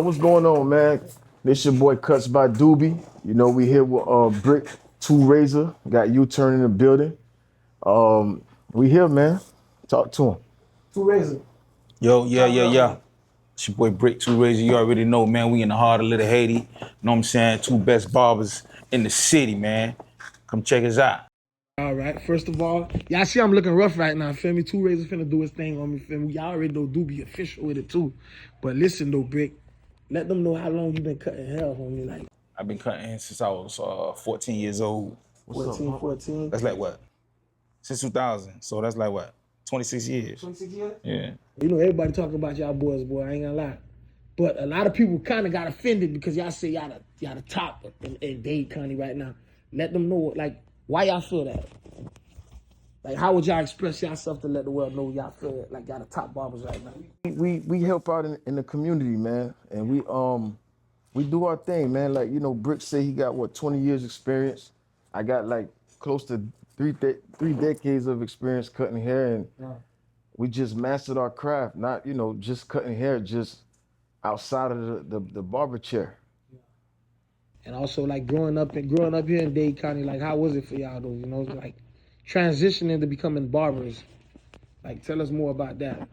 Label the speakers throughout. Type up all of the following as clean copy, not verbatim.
Speaker 1: what's going on, man? This your boy Cutz By Dooby. You know, we here with Brick2Razor. Got UTURN in the building. We here, man. Talk to him.
Speaker 2: 2Razor.
Speaker 3: Yo, yeah. It's your boy Brick2Razor. You already know, man. We in the heart of Little Haiti. You know what I'm saying? Two best barbers in the city, man. Come check us out.
Speaker 2: All right. First of all, y'all see I'm looking rough right now. Feel me? 2Razor finna do his thing on me. Feel me? Y'all already know Doobie official with it too. But listen though, Brick. Let them know how long you been cutting hair, homie. Like
Speaker 3: I've been cutting since I was 14 years old.
Speaker 2: 14.
Speaker 3: That's like what? Since 2000. So that's like what? 26 years.
Speaker 2: 26 years?
Speaker 3: Yeah.
Speaker 2: You know, everybody talking about y'all boys, boy. I ain't gonna lie. But a lot of people kind of got offended because y'all say y'all the top in Dade County right now. Let them know, like, why y'all feel that? Like, how would y'all express yourself to let the world know y'all feel like y'all the top barbers right now?
Speaker 1: We help out in the community, man, and we do our thing, man. Like, you know, Brick say he got what, 20 years experience. I got like close to three decades of experience cutting hair, and we just mastered our craft. Not, you know, just cutting hair, just outside of the barber chair.
Speaker 2: And also, like, growing up here in Dade County, like, how was it for y'all though? You know, like transitioning to becoming barbers. Like, tell us more about that.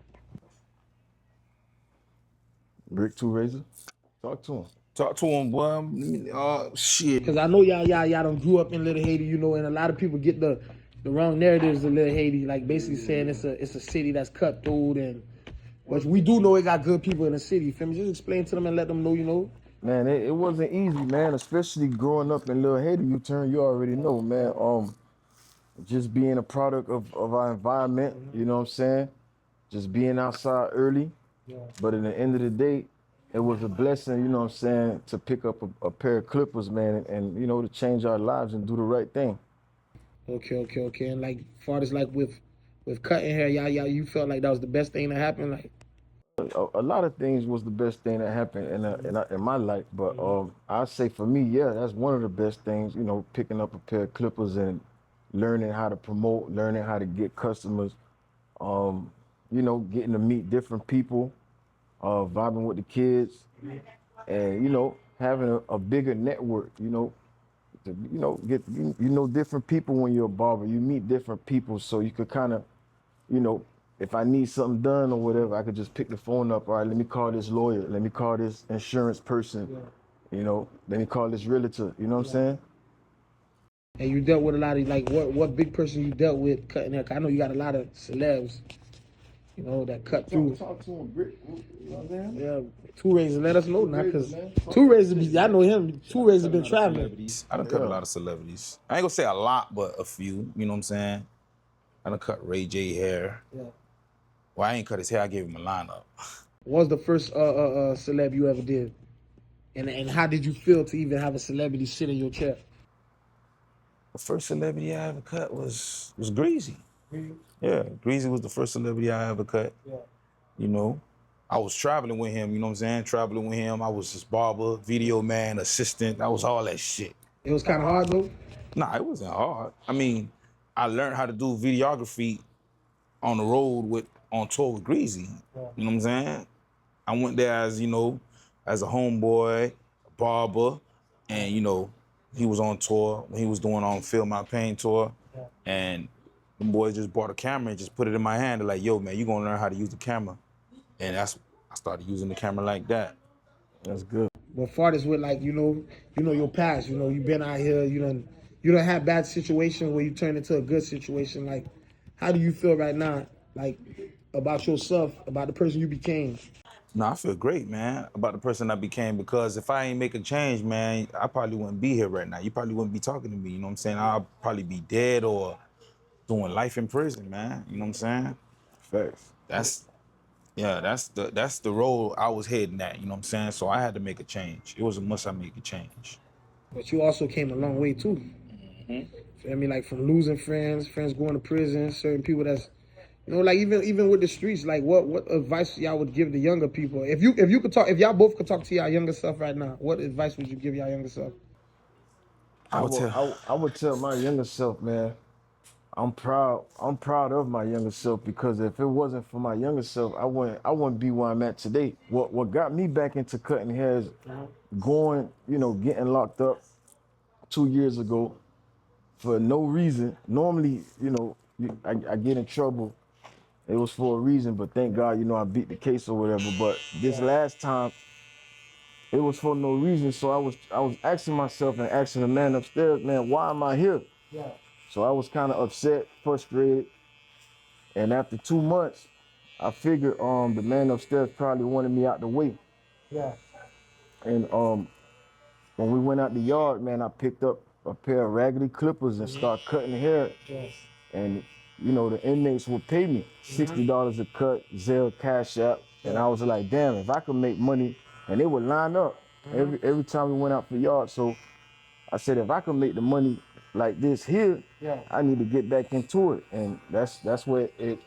Speaker 1: Brick2Razor, talk to him.
Speaker 3: Talk to him, boy. Shit.
Speaker 2: Because I know y'all done grew up in Little Haiti, you know, and a lot of people get the wrong narratives of Little Haiti, like basically saying it's a city that's cutthroat, and but we do know it got good people in the city. Feel me? Just explain to them and let them know, you know.
Speaker 1: Man, it wasn't easy, man, especially growing up in Little Haiti. UTURN, you already know, man. Just being a product of our environment, you know what I'm saying? Just being outside early. But at the end of the day, it was a blessing, you know what I'm saying, to pick up a pair of clippers, man, and you know, to change our lives and do the right thing.
Speaker 2: Okay. And like, far as like with cutting hair, y'all, you felt like that was the best thing that happened, like.
Speaker 1: A lot of things was the best thing that happened in my life, but I'd say for me, yeah, that's one of the best things, you know, picking up a pair of clippers and learning how to promote, learning how to get customers, you know, getting to meet different people, vibing with the kids, and, you know, having a bigger network, you know, get different people when you're a barber. You meet different people, so you could kind of, you know, if I need something done or whatever, I could just pick the phone up. All right, let me call this lawyer. Let me call this insurance person. You know, let me call this realtor. You know what I'm saying?
Speaker 2: And you dealt with a lot of, like, what big person you dealt with cutting hair? I know you got a lot of celebs, you know, that cut through.
Speaker 1: Talk to him, Brick. You know what I'm saying?
Speaker 2: Yeah, 2Razor, let us know now, because 2Razor, I know him. 2Razor been traveling.
Speaker 3: I done cut a lot of celebrities. I ain't gonna say a lot, but a few. You know what I'm saying? I done cut Ray J hair.
Speaker 2: Yeah.
Speaker 3: Well, I ain't cut his hair. I gave him a lineup.
Speaker 2: What was the first celeb you ever did? And how did you feel to even have a celebrity sit in your chair?
Speaker 3: The first celebrity I ever cut was Greasy. Yeah, Greasy was the first celebrity I ever cut.
Speaker 2: Yeah.
Speaker 3: You know, I was traveling with him, you know what I'm saying? Traveling with him. I was his barber, video man, assistant. I was all that shit.
Speaker 2: It was kind of hard though?
Speaker 3: Nah, it wasn't hard. I mean, I learned how to do videography on the road on tour with Greasy.
Speaker 2: Yeah.
Speaker 3: You know what I'm saying? I went there as, you know, as a homeboy, a barber, and, you know, he was on tour when he was doing on Feel My Pain tour.
Speaker 2: Yeah.
Speaker 3: And the boys just bought a camera and just put it in my hand. They're like, yo, man, you gonna learn how to use the camera. And I started using the camera like that.
Speaker 1: That's good.
Speaker 2: But far as with, like, you know your past, you know, you've been out here, you don't have bad situations where you turn into a good situation. Like, how do you feel right now, like, about yourself, about the person you became?
Speaker 3: No, I feel great, man, about the person I became, because if I ain't make a change, man, I probably wouldn't be here right now. You probably wouldn't be talking to me, you know what I'm saying? I'll probably be dead or doing life in prison, man. You know what I'm saying?
Speaker 1: Facts.
Speaker 3: That's the role I was heading at, you know what I'm saying? So I had to make a change. It was a must I make a change.
Speaker 2: But you also came a long way too. I mean, like, from losing friends going to prison, certain people that's, you know, like, even with the streets, like, what advice y'all would give the younger people? If y'all both could talk to y'all younger self right now, what advice would you give y'all younger self?
Speaker 1: I would tell my younger self, man, I'm proud of my younger self, because if it wasn't for my younger self, I wouldn't be where I'm at today. What got me back into cutting hair is going, getting locked up 2 years ago for no reason. Normally, I get in trouble. It was for a reason, but thank God, I beat the case or whatever. But this last time, it was for no reason. So I was asking myself and asking the man upstairs, man, why am I here?
Speaker 2: Yeah.
Speaker 1: So I was kind of upset, frustrated. And after 2 months, I figured the man upstairs probably wanted me out the way.
Speaker 2: Yeah.
Speaker 1: And when we went out the yard, man, I picked up a pair of raggedy clippers and started cutting hair.
Speaker 2: Yes.
Speaker 1: And the inmates would pay me $60 a cut, Zelle, Cash App. And I was like, damn, if I could make money, and they would line up every time we went out for yard. So I said, if I could make the money like this here, I need to get back into it. And that's where I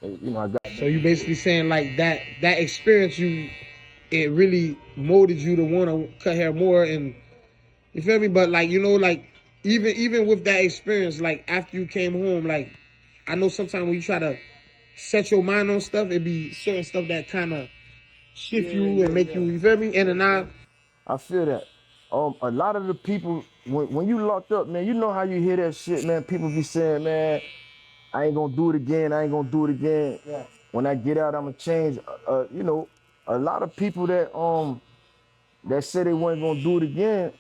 Speaker 1: got.
Speaker 2: So you basically saying like that experience it really molded you to want to cut hair more, and you feel me? But like like even with that experience, like after you came home, like I know sometimes when you try to set your mind on stuff, it be certain stuff that kind of shift you and make you feel me, in and out.
Speaker 1: I feel that. A lot of the people, when you locked up, man, you know how you hear that shit, man. People be saying, man, I ain't gonna do it again. I ain't gonna do it again.
Speaker 2: Yeah.
Speaker 1: When I get out, I'ma change. A lot of people that said they weren't gonna do it again,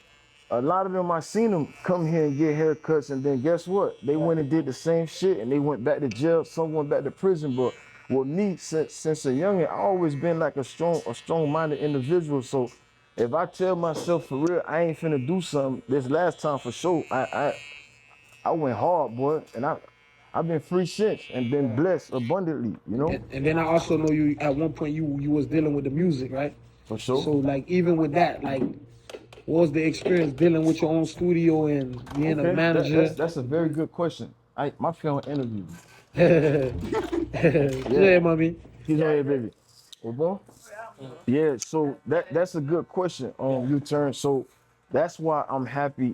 Speaker 1: a lot of them, I seen them come here and get haircuts, and then guess what? They went and did the same shit, and they went back to jail. Some went back to prison. But with me, since a youngin', I always been like a strong-minded individual. So if I tell myself for real, I ain't finna do something this last time for sure, I went hard, boy, and I've been free since and been blessed abundantly,
Speaker 2: And then I also know you at one point you was dealing with the music, right?
Speaker 1: For sure.
Speaker 2: So like even with that, like what was the experience dealing with your own studio and being a manager?
Speaker 1: That's a very good question. My film interview.
Speaker 2: Yeah, mommy.
Speaker 1: He's on here, baby. What, boy? Yeah, so that's a good question, UTURN. So that's why I'm happy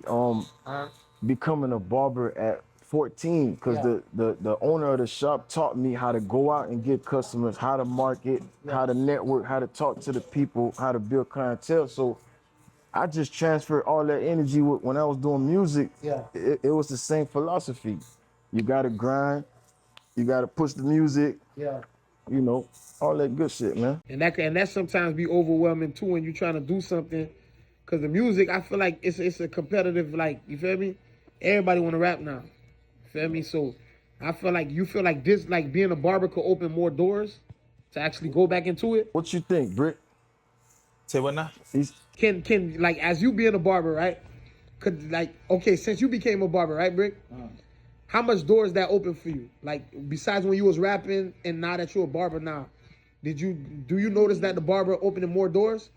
Speaker 1: becoming a barber at 14, because the owner of the shop taught me how to go out and get customers, how to market, how to network, how to talk to the people, how to build clientele. So I just transferred all that energy when I was doing music.
Speaker 2: Yeah.
Speaker 1: It was the same philosophy. You gotta grind, you gotta push the music.
Speaker 2: Yeah.
Speaker 1: All that good shit, man.
Speaker 2: And that sometimes be overwhelming too when you're trying to do something, cause the music, I feel like it's a competitive, like, you feel me? Everybody want to rap now, feel me? So I feel like you feel like this, like being a barber could open more doors to actually go back into it.
Speaker 1: What you think, Brick?
Speaker 3: Say what now?
Speaker 2: Can like, as you being a barber, right? Could, like, okay, since you became a barber, right, Brick? How much doors that open for you? Like, besides when you was rapping and now that you're a barber now, do you notice that the barber opening more doors?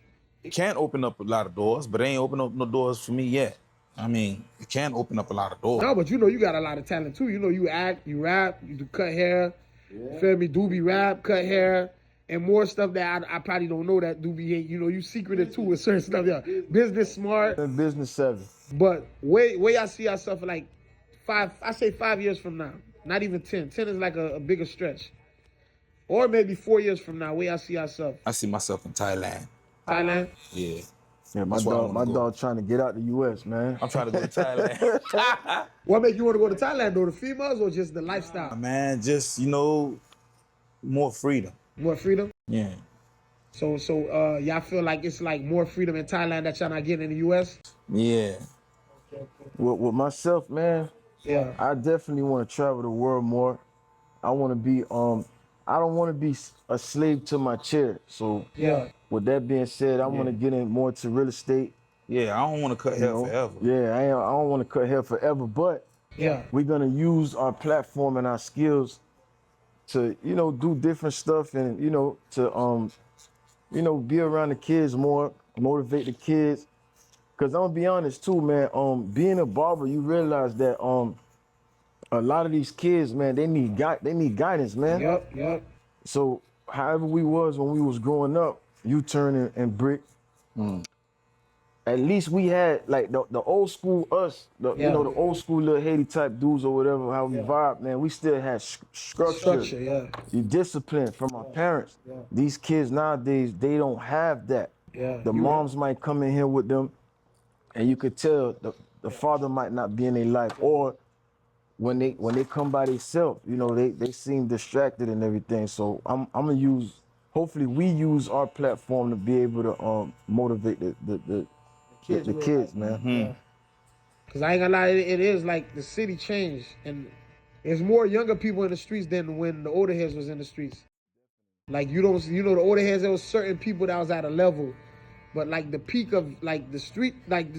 Speaker 3: It can open up a lot of doors, but it ain't open up no doors for me yet. I mean, it can open up a lot of doors.
Speaker 2: No, but you got a lot of talent too. You act, you rap, you do cut hair. Yeah. Feel me? Dooby rap, cut hair, and more stuff that I probably don't know that Dooby ain't. You secretive too with certain stuff. Yeah, business smart.
Speaker 1: And business savvy.
Speaker 2: But where I see ourselves like 5 years from now, not even 10. 10 is like a bigger stretch. Or maybe 4 years from now, where I see ourselves.
Speaker 3: I see myself in Thailand.
Speaker 2: Thailand?
Speaker 3: Yeah.
Speaker 1: Yeah, my dog trying to get out the U.S., man.
Speaker 3: I'm trying to go to Thailand.
Speaker 2: What make you want to go to Thailand, though? The females or just the lifestyle?
Speaker 3: Man, just, more freedom.
Speaker 2: More freedom?
Speaker 3: Yeah.
Speaker 2: So y'all feel like it's like more freedom in Thailand that y'all not getting in the U.S.?
Speaker 3: Yeah.
Speaker 1: With myself, man,
Speaker 2: yeah,
Speaker 1: I definitely want to travel the world more. I want to be, I don't want to be a slave to my chair. So
Speaker 2: yeah.
Speaker 1: With that being said, I want to get in more to real estate.
Speaker 3: Yeah, I don't want to cut hair forever.
Speaker 1: Yeah, I don't want to cut hair forever, but we're going to use our platform and our skills to, do different stuff and, to, be around the kids more, motivate the kids. Because I'm going to be honest too, man, being a barber, you realize that a lot of these kids, man, they need guidance, man.
Speaker 2: Yep.
Speaker 1: So however we was when we was growing up, UTURN and Brick, at least we had like the old school us, you know, the old school little Haiti type dudes or whatever, how we vibe, man. We still had structure, you discipline from our parents. These kids nowadays, they don't have that. The moms might come in here with them, and you could tell the father might not be in their life, or when they come by themselves, you know, they seem distracted and everything. So I'm gonna use, hopefully we use our platform to be able to motivate the kids, man.
Speaker 2: Cause I ain't gonna lie, it is like the city changed, and there's more younger people in the streets than when the older heads was in the streets. Like you know, the older heads, there was certain people that was at a level, but like the peak of like the street, like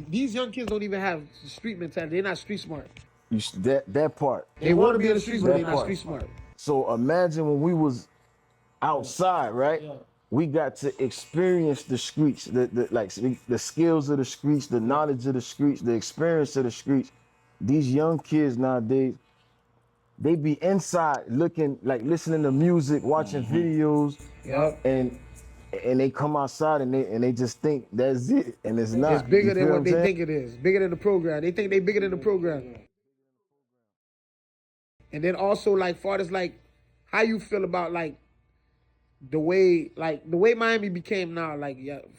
Speaker 2: these young kids don't even have street mentality. They're not street smart.
Speaker 1: That part.
Speaker 2: They want to be in the streets, but they're not street smart.
Speaker 1: So imagine when we was outside, right? We got to experience the streets, the skills of the streets, the knowledge of the streets, the experience of the streets. These young kids nowadays, they be inside looking, like listening to music, watching videos, and they come outside and they just think that's it, and it's not.
Speaker 2: It's bigger than what they think it is. Bigger than the program. They think they bigger than the program. And then also like far as like how you feel about like the way Miami became now, like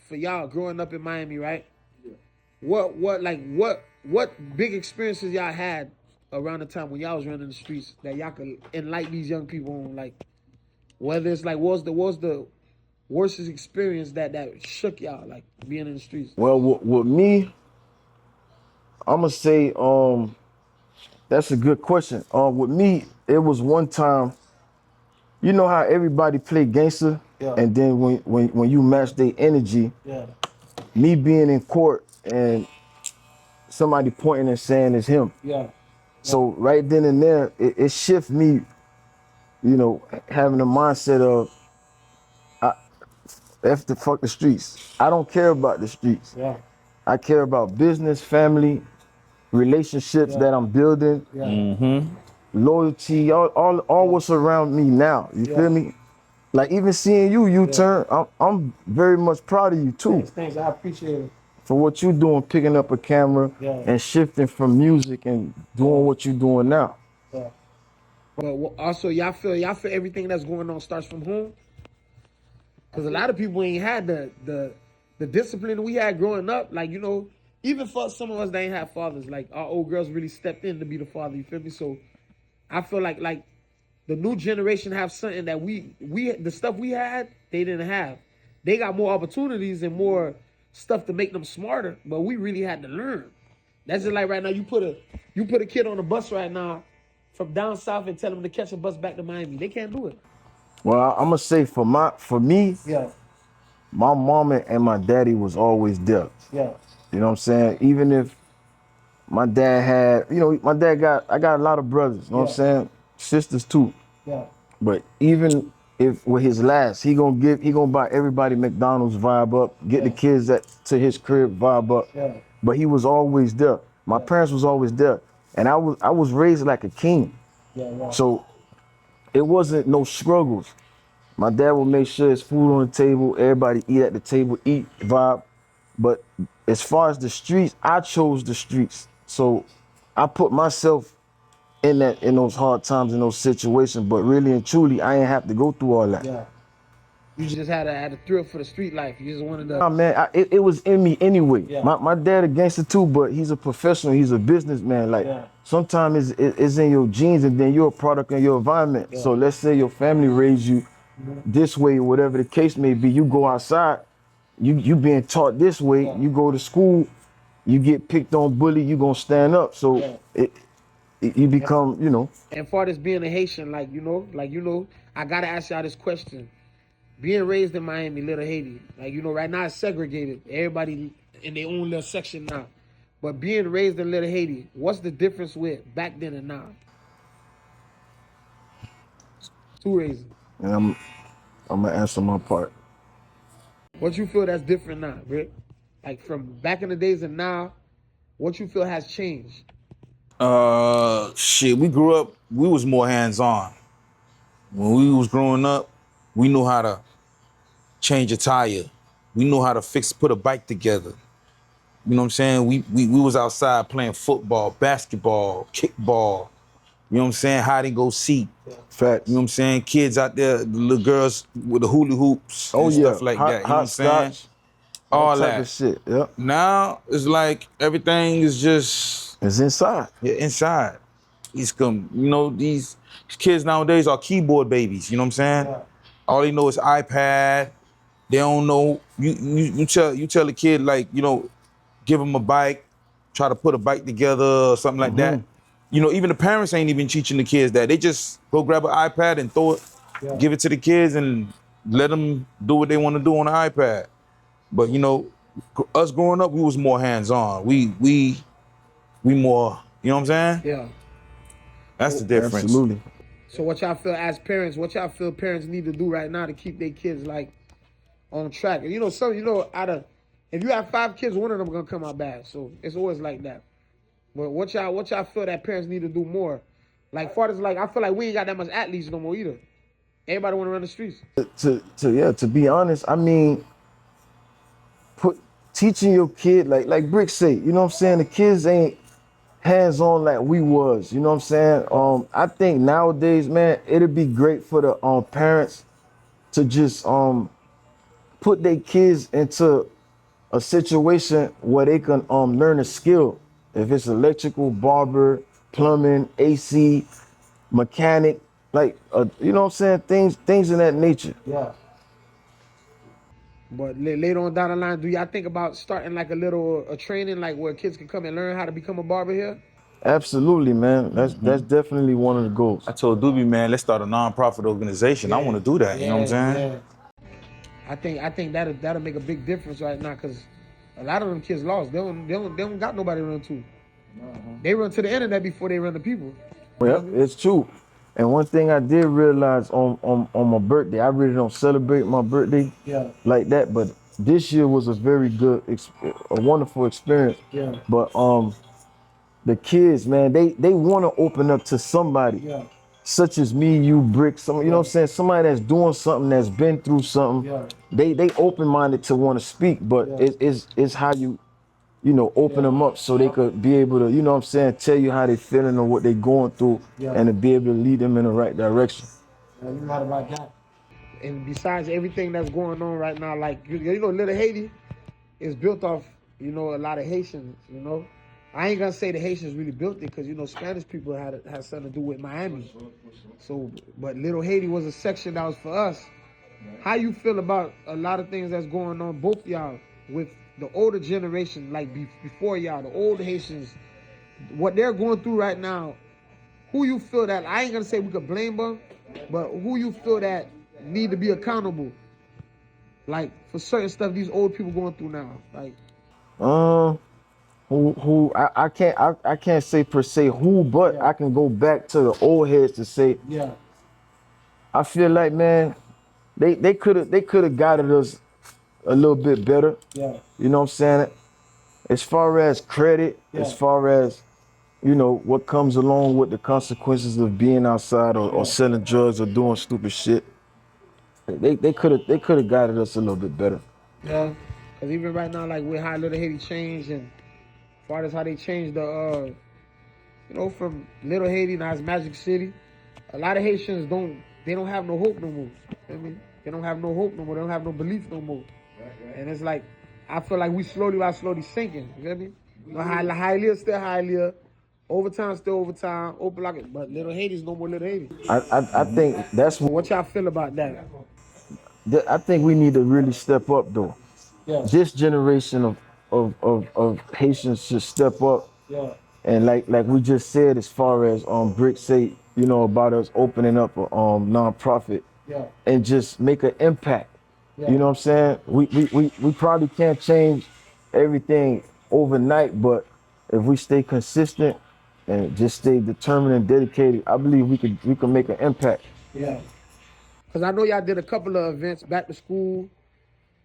Speaker 2: for y'all growing up in Miami, right? What big experiences y'all had around the time when y'all was running the streets that y'all could enlighten these young people on, like whether it's like what's the worst experience that shook y'all, like being in the streets?
Speaker 1: Well, with me, I'm gonna say that's a good question. With me, it was one time. You know how everybody play gangster, and then when you match their energy, me being in court and somebody pointing and saying it's him. So right then and there, it shift me, you know, having a mindset of F the fuck the streets. I don't care about the streets. I care about business, family, relationships that I'm building. Loyalty, all what's around me now. You feel me? Like even seeing you UTURN, I'm very much proud of you too.
Speaker 2: Thanks, I appreciate it.
Speaker 1: For what you doing, picking up a camera and shifting from music and doing what you doing now.
Speaker 2: But also y'all feel everything that's going on starts from home? Because a lot of people ain't had the discipline we had growing up. Like, you know, even for some of us that ain't have fathers, like our old girls really stepped in to be the father, you feel me? So I feel like the new generation have something that we the stuff we had, they didn't have. They got more opportunities and more stuff to make them smarter, but we really had to learn. That's just like right now, you put a kid on a bus right now from down south and tell them to catch a bus back to Miami. They can't do it.
Speaker 1: Well, I'm gonna say for me, my mama and my daddy was always there. You know what I'm saying? Even if my dad had, you know, I got a lot of brothers, you know what I'm saying? Sisters too. But even if with his last, he gonna buy everybody McDonald's vibe up, get the kids to his crib vibe up. But he was always there. My parents was always there. And I was raised like a king. So it wasn't no struggles. My dad would make sure there's food on the table, everybody eat at the table, eat, vibe. But as far as the streets, I chose the streets. So I put myself in those hard times, in those situations, but really and truly, I ain't have to go through all that.
Speaker 2: You just had a thrill for the street life. You just wanted to.
Speaker 1: Nah, man, it was in me anyway. My dad a gangster too, but he's a professional. He's a businessman. Like sometimes it's in your genes, and then you're a product of your environment. So let's say your family raised you this way, whatever the case may be. You go outside, you being taught this way. You go to school, you get picked on, bullied. You gonna stand up. So you become, you know.
Speaker 2: And for this being a Haitian, I gotta ask y'all this question. Being raised in Miami, Little Haiti, like, you know, right now it's segregated. Everybody in their own little section now. But being raised in Little Haiti, what's the difference with back then and now? UTURN.
Speaker 1: And I'm gonna answer my part.
Speaker 2: What you feel that's different now, Brick? Like from back in the days and now, what you feel has changed?
Speaker 3: Shit, we grew up, we was more hands-on. When we was growing up, we knew how to change a tire. We knew how to put a bike together. You know what I'm saying? We was outside playing football, basketball, kickball. You know what I'm saying? Hide and go seek.
Speaker 1: Facts.
Speaker 3: You know what I'm saying? Kids out there, the little girls with the hula hoops
Speaker 1: Oh
Speaker 3: and
Speaker 1: yeah,
Speaker 3: stuff like that. You know what I'm
Speaker 1: hot
Speaker 3: saying?
Speaker 1: scotch, all
Speaker 3: All
Speaker 1: type
Speaker 3: that.
Speaker 1: of shit. Yep,
Speaker 3: Now it's like everything is just
Speaker 1: it's inside.
Speaker 3: inside. You know, these kids nowadays are keyboard babies. You know what I'm saying?
Speaker 2: Yeah.
Speaker 3: All they know is iPad. They don't know. You tell a kid, like, you know, give them a bike, try to put a bike together or something like that. You know, even the parents ain't even teaching the kids that. They just go grab an iPad and throw it, give it to the kids and let them do what they want to do on the iPad. But you know, us growing up, we was more hands-on. We more, you know what I'm saying?
Speaker 2: Yeah.
Speaker 3: That's the difference.
Speaker 1: Absolutely.
Speaker 2: So what y'all feel as parents? What y'all feel parents need to do right now to keep their kids like on track? You know, if you have 5 kids, one of them gonna come out bad. So it's always like that. But what y'all feel that parents need to do more? Like far as like, I feel like we ain't got that much athletes no more either. Everybody want to run the streets.
Speaker 1: To be honest, I mean, teaching your kid like Brick say, you know what I'm saying? The kids ain't hands-on like we was, you know what I'm saying? I think nowadays, man, it'd be great for the parents to just put their kids into a situation where they can learn a skill. If it's electrical, barber, plumbing, AC, mechanic, like you know what I'm saying? Things in that nature.
Speaker 2: Yeah. But later on down the line, do y'all think about starting like a training like where kids can come and learn how to become a barber here?
Speaker 1: Absolutely, man. That's definitely one of the goals.
Speaker 3: I told Dooby, man, let's start a non-profit organization. I want to do that. You know what I'm saying?
Speaker 2: I think that'll make a big difference right now because a lot of them kids lost. They don't got nobody to run to. They run to the internet before they run to people.
Speaker 1: Well, it's true. And one thing I did realize on my birthday, I really don't celebrate my birthday like that, but this year was a very good, a wonderful experience.
Speaker 2: Yeah.
Speaker 1: But the kids, man, they want to open up to somebody, such as me, you, Brick, you know what I'm saying? Somebody that's doing something, that's been through something. They open-minded to want to speak, but it's how you know, open them up so they could be able to, you know what I'm saying, tell you how they feeling or what they going through and to be able to lead them in the right direction.
Speaker 2: You're right about that. And besides everything that's going on right now, like, you know, Little Haiti is built off, you know, a lot of Haitians, you know. I ain't gonna say the Haitians really built it because, you know, Spanish people had something to do with Miami. So, but Little Haiti was a section that was for us. How you feel about a lot of things that's going on, both y'all, with the older generation, like before y'all, the old Haitians, what they're going through right now? Who you feel that, I ain't gonna say we could blame them, but who you feel that need to be accountable, like for certain stuff these old people going through now, like
Speaker 1: I can't say per se who, but I can go back to the old heads to say I feel like, man, they could have guided us a little bit better. You know what I'm saying? As far as credit, as far as, you know, what comes along with the consequences of being outside or selling drugs or doing stupid shit. They could have guided us a little bit better.
Speaker 2: Yeah, because even right now, like with how Little Haiti changed, and as far as how they changed the, you know, from Little Haiti now it's Magic City, a lot of Haitians don't have no hope no more. I mean, they don't have no hope no more. They don't have no belief no more. And it's like, I feel like we slowly sinking. You know what I mean? You know, high still high, overtime still overtime, open like, but Little Haiti's no more Little Haiti.
Speaker 1: I think that's
Speaker 2: So what y'all feel about that?
Speaker 1: I think we need to really step up though. This generation of Haitians should step up. And like we just said, as far as Brick say, you know, about us opening up a non-profit and just make an impact. You know what I'm saying? We probably can't change everything overnight, but if we stay consistent and just stay determined and dedicated, I believe we can make an impact.
Speaker 2: Because I know y'all did a couple of events back to school.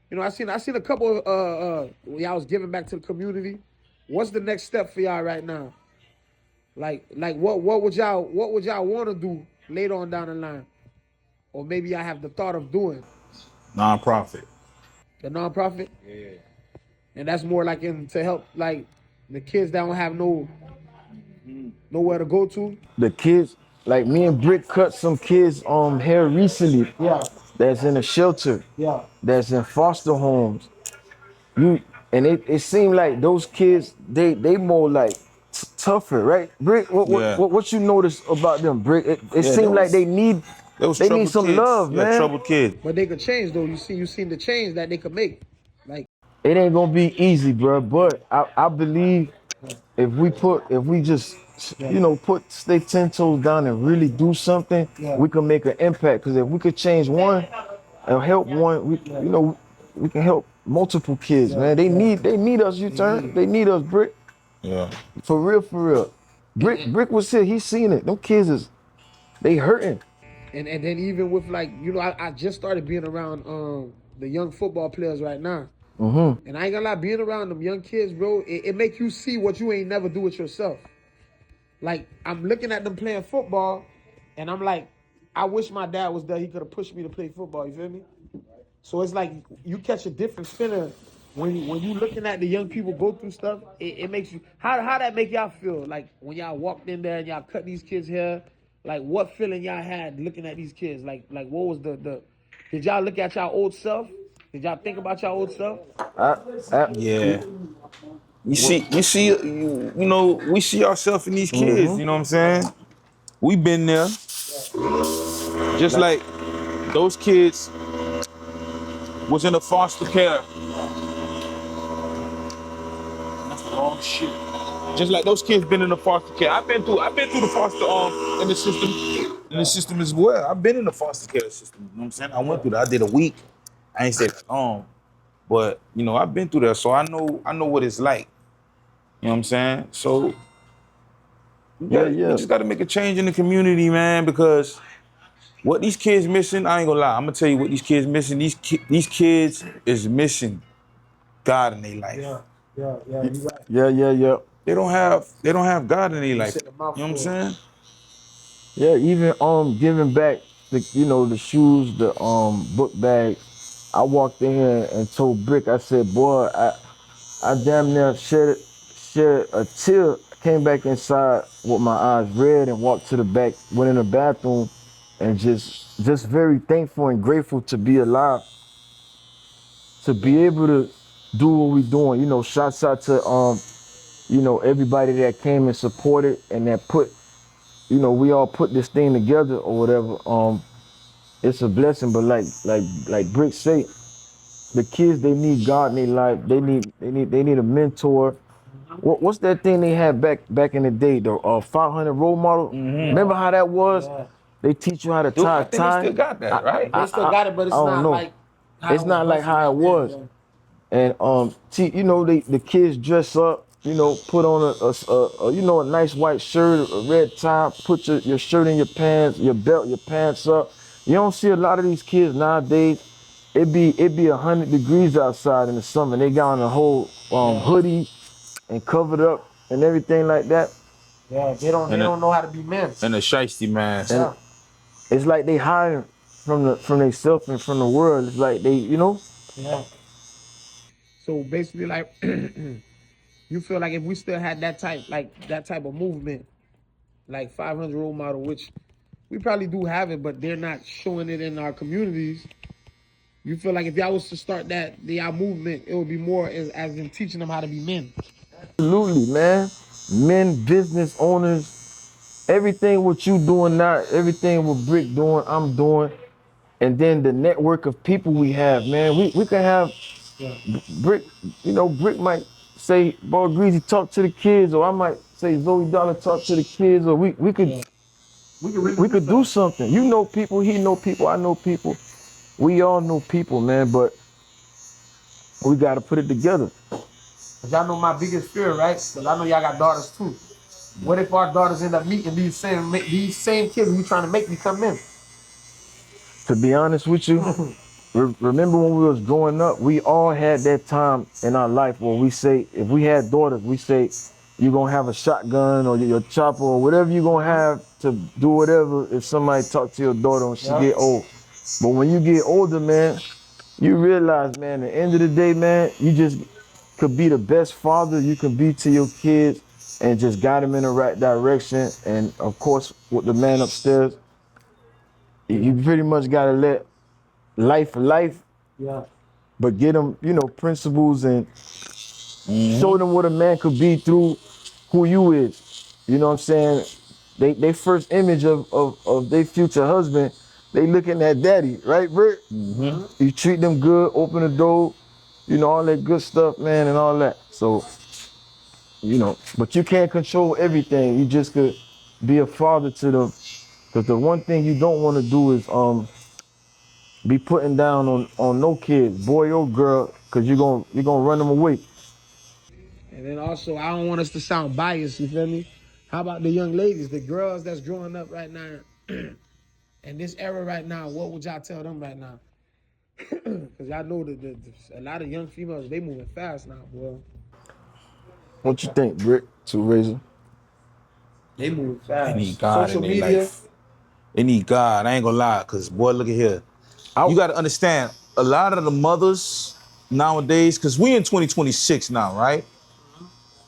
Speaker 2: You know, I seen a couple of y'all was giving back to the community. What's the next step for y'all right now? Like what would y'all want to do later on down the line? Or maybe y'all have the thought of doing.
Speaker 3: Non-profit.
Speaker 2: The nonprofit?
Speaker 3: Yeah.
Speaker 2: And that's more like to help like the kids that don't have nowhere to go to.
Speaker 1: The kids, like me and Brick cut some kids hair recently.
Speaker 2: Yeah.
Speaker 1: That's in a shelter.
Speaker 2: Yeah.
Speaker 1: That's in foster homes. It seemed like those kids they more like tougher, right? Brick,
Speaker 3: Yeah.
Speaker 1: what you notice about them, Brick? It
Speaker 3: Yeah,
Speaker 1: seemed like they need
Speaker 3: troubled
Speaker 1: some
Speaker 3: kids.
Speaker 1: love,
Speaker 3: Yeah,
Speaker 1: man.
Speaker 3: troubled kids.
Speaker 2: But they could change though. You seen the change that they could make. Like
Speaker 1: It ain't gonna be easy, bro. But I believe if we just stay 10 toes down and really do something, we can make an impact. Because if we could change one and help one, we can help multiple kids, man. They need us, UTURN. They need us, Brick.
Speaker 3: Yeah.
Speaker 1: For real. Brick was here. He seen it. Them kids they hurting.
Speaker 2: and then even with like, I just started being around the young football players right now.
Speaker 1: Mm-hmm.
Speaker 2: And I ain't gonna lie, being around them young kids, bro, it make you see what you ain't never do with yourself. Like, I'm looking at them playing football, and I'm like, I wish my dad was there. He could have pushed me to play football. You feel me? So it's like you catch a different feeling when you looking at the young people go through stuff. It makes you how that make y'all feel? Like when y'all walked in there and y'all cut these kids' hair, like what feeling y'all had looking at these kids? Like what was the did y'all look at y'all old self? Did y'all think about y'all old self?
Speaker 3: Yeah. We see ourselves in these kids, you know what I'm saying? We been there. Just like those kids was in a foster care. That's the wrong shit. Just like those kids been in the foster care. I've been through the foster in the system as well. I've been in the foster care system. You know what I'm saying? I went through that. I did a week. I ain't say but I've been through that, so I know what it's like. You know what I'm saying? So we just got to make a change in the community, man, because what these kids missing, I ain't gonna lie. I'm gonna tell you what these kids missing. These kids is missing God in their life.
Speaker 2: Yeah. You right.
Speaker 1: Yeah.
Speaker 3: They don't have God in their life. You know what I'm saying?
Speaker 1: Yeah, even giving back the shoes, the book bag. I walked in here and told Brick, I said, boy, I damn near shed a tear. Came back inside with my eyes red and walked to the back, went in the bathroom, and just very thankful and grateful to be alive, to be able to do what we're doing. Shouts out to everybody that came and supported and that put, we all put this thing together or whatever. It's a blessing, but like Brick say, the kids, they need God in their life. They need a mentor. What's that thing they had back in the day? The 500 role model. Remember how that was?
Speaker 2: Yeah.
Speaker 1: They teach you how to tie a tie.
Speaker 3: They still got that, right?
Speaker 2: They still got it, but it's not like
Speaker 1: it's not like how it was. And the kids dress up. Put on a nice white shirt, a red tie. Put your shirt in your pants, your belt, your pants up. You don't see a lot of these kids nowadays. It be 100 degrees outside in the summer. They got on a whole hoodie and covered up and everything like that.
Speaker 2: Yeah, they don't know how to be men.
Speaker 3: And a shiesty mask.
Speaker 2: Yeah.
Speaker 1: It's like they hiding from themselves and from the world. It's like they,
Speaker 2: Yeah. So basically, like, you feel like if we still had that type of movement, like 500 role model, which we probably do have it, but they're not showing it in our communities. You feel like if y'all was to start y'all movement, it would be more as in teaching them how to be men.
Speaker 1: Absolutely, man. Men, business owners, everything what you doing now, everything what Brick doing, I'm doing. And then the network of people we have, man. We can have Brick, Brick might say, Boy Greasy, talk to the kids, or I might say Zoe Dollar talk to the kids, or we could do something. You know people, he know people, I know people. We all know people, man, but we gotta put it together.
Speaker 2: Cause y'all know my biggest fear, right? Cause I know y'all got daughters too. What if our daughters end up meeting these same kids we trying to make become men?
Speaker 1: To be honest with you, remember when we was growing up, we all had that time in our life where we say, if we had daughters, we say, you're gonna have a shotgun or your chopper or whatever you're gonna have to do whatever if somebody talk to your daughter when she get old. But when you get older, man, you realize, man, at the end of the day, man, you just could be the best father you can be to your kids and just guide them in the right direction. And of course, with the man upstairs, you pretty much got to let life,
Speaker 2: Yeah.
Speaker 1: but get them, principles and show them what a man could be through who you is. You know what I'm saying? They first image of their future husband, they looking at daddy, right, Brick? You treat them good, open the door, all that good stuff, man, and all that. So, but you can't control everything. You just could be a father to them. Because the one thing you don't want to do is be putting down on no kids, boy or girl, because you're gonna run them away.
Speaker 2: And then also, I don't want us to sound biased, you feel me? How about the young ladies, the girls that's growing up right now, in this era right now, what would y'all tell them right now? Because y'all know that a lot of young females, they moving fast now, boy.
Speaker 1: What you think, Brick2Razor?
Speaker 2: They moving
Speaker 3: They
Speaker 2: fast.
Speaker 3: need God
Speaker 2: Social
Speaker 3: in their
Speaker 2: media.
Speaker 3: life. They need God. I ain't gonna lie, cause boy, look at here.
Speaker 1: I-
Speaker 3: You gotta understand, a lot of the mothers nowadays, cause we in 2026 now, right?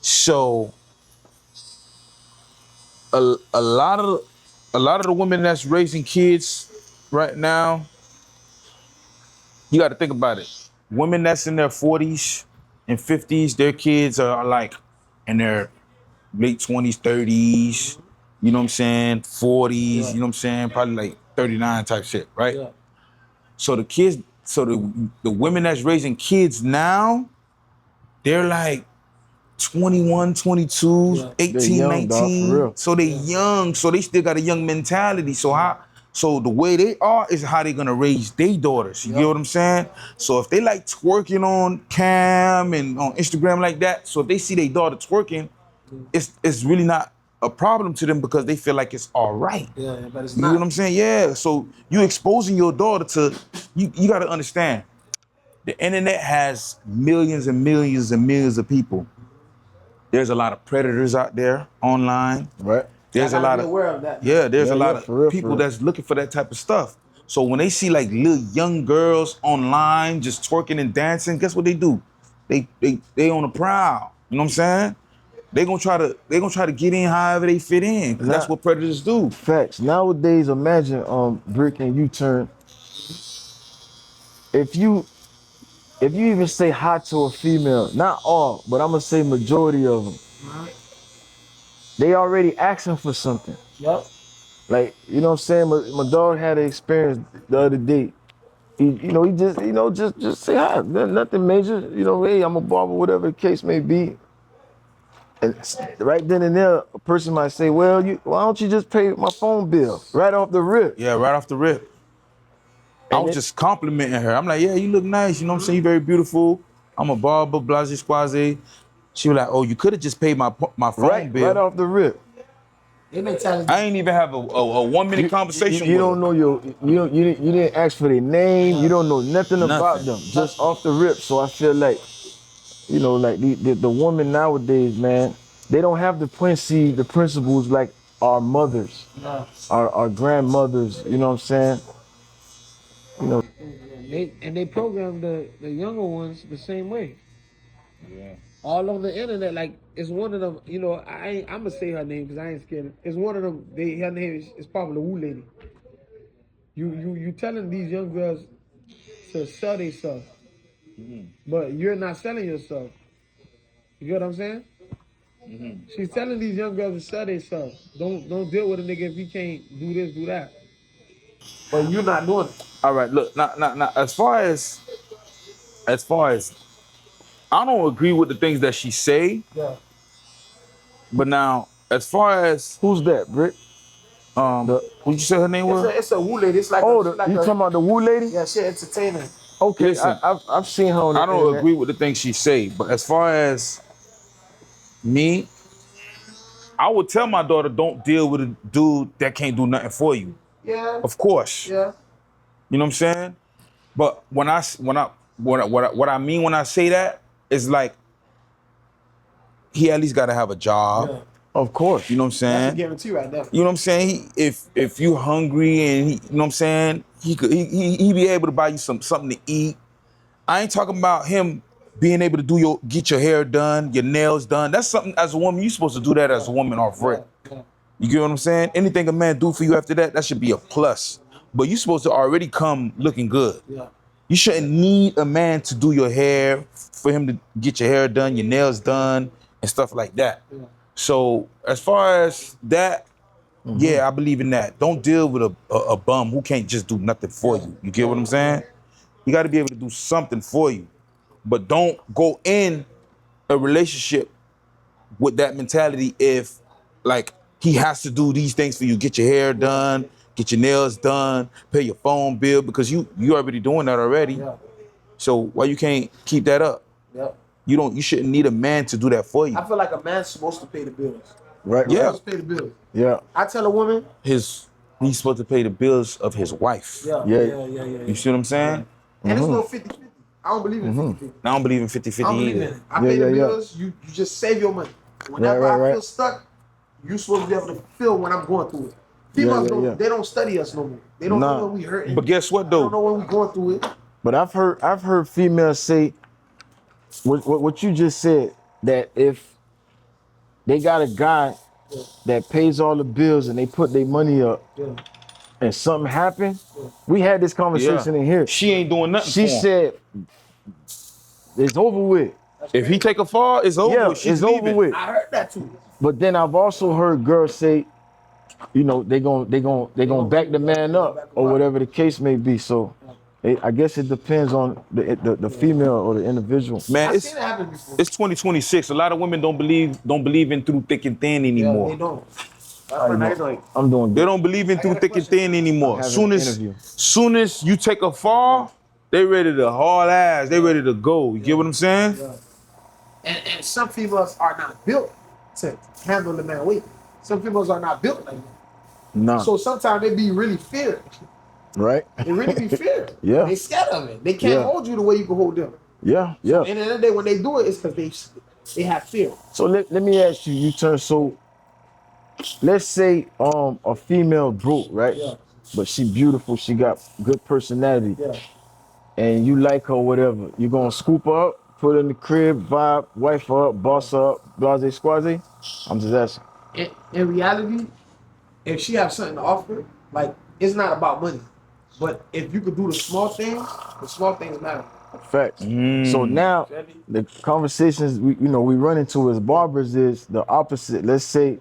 Speaker 3: So a lot of the women that's raising kids right now, you gotta think about it. Women that's in their 40s and 50s, their kids are like in their late 20s, 30s, you know what I'm saying? 40s,
Speaker 2: Yeah.
Speaker 3: you know what I'm saying? Probably like 39 type shit, right?
Speaker 2: Yeah.
Speaker 3: So the women that's raising kids now, they're like 21, 22,
Speaker 2: Yeah.
Speaker 3: 18,
Speaker 1: They're young, dog, for
Speaker 3: 19.
Speaker 1: real.
Speaker 3: So they young, so they still got a young mentality. So the way they are is how they gonna raise their daughters. You get what I'm saying? So if they like twerking on cam and on Instagram like that, so if they see their daughter twerking, it's really not a problem to them because they feel like it's all right.
Speaker 2: Yeah, but it's
Speaker 3: You know what
Speaker 2: not.
Speaker 3: I'm saying? Yeah. So you exposing your daughter to you gotta understand. The internet has millions and millions and millions of people. There's a lot of predators out there online.
Speaker 1: Right?
Speaker 3: There's a
Speaker 2: Gotta
Speaker 3: lot
Speaker 2: be
Speaker 3: of
Speaker 2: aware of that.
Speaker 3: there's
Speaker 1: Yeah,
Speaker 3: a
Speaker 1: yeah,
Speaker 3: lot of
Speaker 1: for real, for
Speaker 3: people
Speaker 1: real.
Speaker 3: that's looking for that type of stuff. So when they see like little young girls online just twerking and dancing, guess what they do? They on the prowl. You know what I'm saying? They gonna try to get in however they fit in, because that's
Speaker 1: Not
Speaker 3: what predators do.
Speaker 1: facts. Nowadays, imagine Brick and UTURN. If you if you even say hi to a female, not all, but I'm gonna say majority of them, they already asking for something.
Speaker 2: Yep.
Speaker 1: Like, you know what I'm saying? My dog had an experience the other day. He just, just say hi. Nothing major. Hey, I'm a barber, whatever the case may be. And right then and there, a person might say, well, why don't you just pay my phone bill right off the rip?
Speaker 3: Yeah, right off the rip. I
Speaker 1: And
Speaker 3: was
Speaker 1: it,
Speaker 3: just complimenting her. I'm like, yeah, you look nice. You know what I'm saying? You're very beautiful. I'm a barber, blase squaze. She was like, oh, you could have just paid my phone
Speaker 1: right
Speaker 3: bill.
Speaker 1: off the rip.
Speaker 2: They mentality.
Speaker 3: I ain't even have a 1 minute conversation
Speaker 1: You
Speaker 3: with
Speaker 1: don't
Speaker 3: her.
Speaker 1: know you didn't ask for their name. You don't know nothing about
Speaker 3: Nothing.
Speaker 1: them, just off the rip. So I feel like, like the women nowadays, man, they don't have the principles like our mothers,
Speaker 2: No.
Speaker 1: our grandmothers. You know what I'm saying?
Speaker 2: They program the younger ones the same way.
Speaker 3: Yeah.
Speaker 2: All on the internet, like it's one of them. I'm gonna say her name because I ain't scared. It's one of them. Her name is probably the Wu lady. You telling these young girls to sell their stuff, but you're not selling yourself. You get what I'm saying? She's telling these young girls to sell their stuff. Don't deal with a nigga if he can't do this, do that. But you're not doing it.
Speaker 3: All right, look, now, as far as I don't agree with the things that she say,
Speaker 2: Yeah.
Speaker 3: but now as far as
Speaker 1: Who's that, Brick? The
Speaker 3: what you say her name was?
Speaker 2: It's a Wu lady. It's like
Speaker 1: you talking about the Wu lady?
Speaker 2: yeah, she entertainer.
Speaker 1: Okay,
Speaker 3: Listen,
Speaker 1: I've seen her on the
Speaker 3: I don't
Speaker 1: internet.
Speaker 3: agree with the things she say, but as far as me, I would tell my daughter, don't deal with a dude that can't do nothing for you.
Speaker 2: Yeah.
Speaker 3: Of course.
Speaker 2: Yeah.
Speaker 3: You know what I'm saying? But what I mean when I say that is like he at least gotta have a job.
Speaker 2: Yeah.
Speaker 1: Of course.
Speaker 3: You know what I'm
Speaker 2: That's a
Speaker 3: saying?
Speaker 2: guarantee right there.
Speaker 3: You know what I'm saying? If you hungry and you know what I'm saying, he be able to buy you something to eat. I ain't talking about him being able to get your hair done, your nails done. That's something as a woman, you're supposed to do that as a woman off rip. You get what I'm saying? Anything a man do for you after that, that should be a plus. But you're supposed to already come looking good. You shouldn't need a man to do your hair, for him to get your hair done, your nails done, and stuff like that. So as far as that, yeah, I believe in that. Don't deal with a bum who can't just do nothing for you. You get what I'm saying? You got to be able to do something for you. But don't go in a relationship with that mentality if, like, he has to do these things for you. Get your hair done, get your nails done, pay your phone bill, because you already doing that already. So why you can't keep that up? You shouldn't need a man to do that for you.
Speaker 2: I feel like a man's supposed to pay the bills.
Speaker 1: Right.
Speaker 2: He's
Speaker 3: Yeah.
Speaker 2: supposed to pay the bills.
Speaker 1: Yeah.
Speaker 2: I tell a woman.
Speaker 3: He's supposed to pay the bills of his wife.
Speaker 2: Yeah.
Speaker 3: You see what I'm saying?
Speaker 2: And it's no 50-50. I don't believe in 50-50.
Speaker 3: I don't believe in
Speaker 2: I
Speaker 3: 50-50
Speaker 2: don't believe in
Speaker 3: either.
Speaker 2: it. I pay the
Speaker 1: Yeah.
Speaker 2: bills. You just save your money. Whenever I feel stuck, you supposed to be able to feel when I'm going through it. Females they don't study us no more. They don't know when we hurting.
Speaker 3: But guess what
Speaker 2: They
Speaker 3: though?
Speaker 2: don't know when we going through it.
Speaker 1: But I've heard females say what you just said, that if they got a guy that pays all the bills and they put their money up and something happened, we had this conversation in here.
Speaker 3: She ain't doing nothing
Speaker 1: She
Speaker 3: for him.
Speaker 1: said it's over with.
Speaker 3: If he take a fall, it's over with. She's
Speaker 1: it's
Speaker 3: leaving.
Speaker 1: over with.
Speaker 2: I heard that too.
Speaker 1: But then I've also heard girls say, you know, they gonna back the man up or whatever the case may be. So I guess it depends on the female or the individual.
Speaker 3: Man,
Speaker 2: I've seen it happen before.
Speaker 3: it's 2026. A lot of women don't believe in through thick and thin anymore.
Speaker 2: They don't.
Speaker 1: I'm doing
Speaker 3: They
Speaker 1: good.
Speaker 3: don't believe in through thick and thin anymore.
Speaker 1: Having an interview.
Speaker 3: Soon as you take a fall, they ready to haul ass. They ready to go. You get what I'm saying?
Speaker 2: And some females are not built to handle the man weight. Some females are not built like that.
Speaker 1: Nah.
Speaker 2: So sometimes they be really feared.
Speaker 1: Right?
Speaker 2: They really be feared.
Speaker 1: Yeah.
Speaker 2: They scared of it. They can't hold you the way you can hold them.
Speaker 1: Yeah.
Speaker 2: And at the end of the day, when they do it, it's because they have fear.
Speaker 1: So let me ask you, U-Turn. So let's say a female broke, right?
Speaker 2: Yeah.
Speaker 1: But she beautiful, she got good personality.
Speaker 2: Yeah.
Speaker 1: And you like her, whatever. You gonna scoop her up, put her in the crib, vibe, wife her up, boss her up, blase squaze? I'm just asking.
Speaker 2: In reality, if she have something to offer, like, it's not about money. But if you could do the small things matter.
Speaker 1: Facts. So now the conversations we run into as barbers is the opposite. Let's say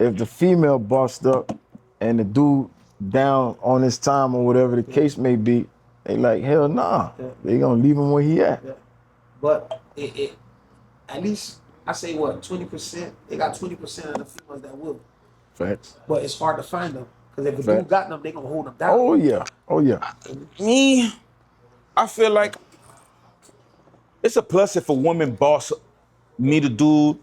Speaker 1: if the female bossed up and the dude down on his time or whatever the case may be, they like, hell nah. They gonna leave him where he at.
Speaker 2: But it at least I say 20%. They got 20% of the females that will.
Speaker 1: Facts.
Speaker 2: But it's hard to find them. Because if a dude got them, they gonna hold them down.
Speaker 1: Oh yeah.
Speaker 3: Me, I feel like it's a plus if a woman boss meet a dude